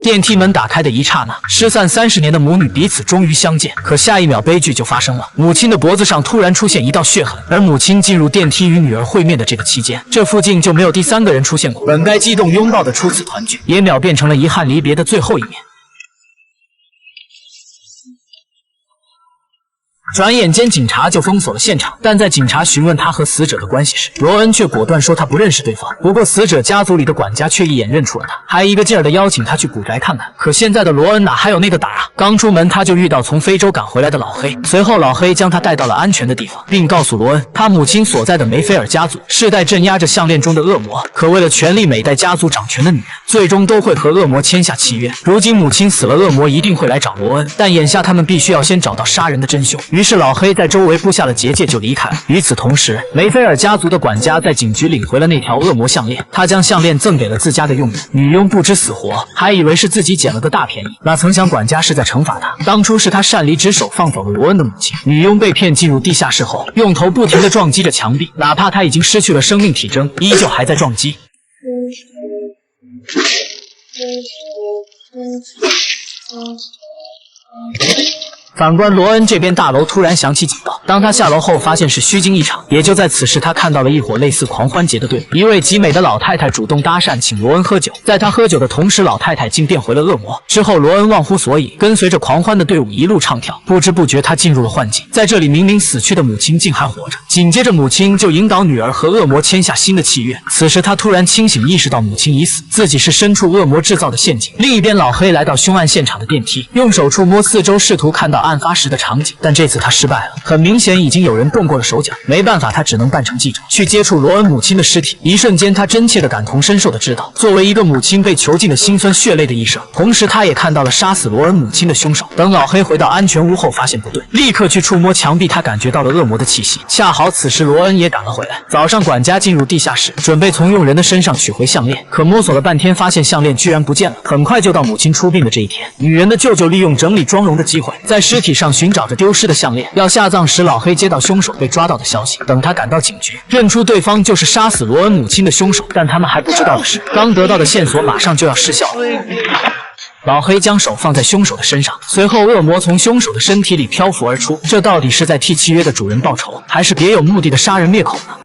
电梯门打开的一刹那，失散30年的母女彼此终于相见。可下一秒，悲剧就发生了，母亲的脖子上突然出现一道血痕，而母亲进入电梯与女儿会面的这个期间，这附近就没有第3个人出现过。本该激动拥抱的初次团聚，也秒变成了遗憾离别的最后一面。转眼间，警察就封锁了现场。但在警察询问他和死者的关系时，罗恩却果断说他不认识对方。不过，死者家族里的管家却一眼认出了他，还一个劲儿的邀请他去古宅看看。可现在的罗恩哪还有那个胆啊？刚出门他就遇到从非洲赶回来的老黑，随后老黑将他带到了安全的地方，并告诉罗恩，他母亲所在的梅菲尔家族世代镇压着项链中的恶魔，可为了权力，每代家族掌权的女人最终都会和恶魔签下契约。如今母亲死了，恶魔一定会来找罗恩，但眼下他们必须要先找到杀人的真凶。于是老黑在周围布下了结界就离开了。与此同时，梅菲尔家族的管家在警局领回了那条恶魔项链，他将项链赠给了自家的佣人。女佣不知死活，还以为是自己捡了个大便宜，哪曾想管家是在惩罚他。当初是他擅离职守放走了罗恩的母亲。女佣被骗进入地下室后，用头不停地撞击着墙壁，哪怕他已经失去了生命体征，依旧还在撞击。反观罗恩这边，大楼突然响起警报。当他下楼后，发现是虚惊一场。也就在此时，他看到了一伙类似狂欢节的队伍。一位极美的老太太主动搭讪，请罗恩喝酒。在他喝酒的同时，老太太竟变回了恶魔。之后，罗恩忘乎所以，跟随着狂欢的队伍一路唱跳。不知不觉，他进入了幻境。在这里，明明死去的母亲竟还活着。紧接着，母亲就引导女儿和恶魔签下新的契约。此时，他突然清醒，意识到母亲已死，自己是身处恶魔制造的陷阱。另一边，老黑来到凶案现场的电梯，用手触摸四周，试图看到案发时的场景，但这次他失败了。很明显，已经有人动过了手脚。没办法，他只能扮成记者，去接触罗恩母亲的尸体。一瞬间，他真切的感同身受的知道，作为一个母亲被囚禁的辛酸血泪的一生。同时，他也看到了杀死罗恩母亲的凶手。等老黑回到安全屋后，发现不对，立刻去触摸墙壁，他感觉到了恶魔的气息。恰好此时罗恩也赶了回来。早上，管家进入地下室，准备从佣人的身上取回项链，可摸索了半天，发现项链居然不见了。很快就到母亲出殡的这一天，女人的舅舅利用整理妆容的机会，在尸体上寻找着丢失的项链。要下葬时，老黑接到凶手被抓到的消息。等他赶到警局，认出对方就是杀死罗恩母亲的凶手，但他们还不知道的是，刚得到的线索马上就要失效了。老黑将手放在凶手的身上，随后恶魔从凶手的身体里漂浮而出。这到底是在替契约的主人报仇，还是别有目的的杀人灭口呢？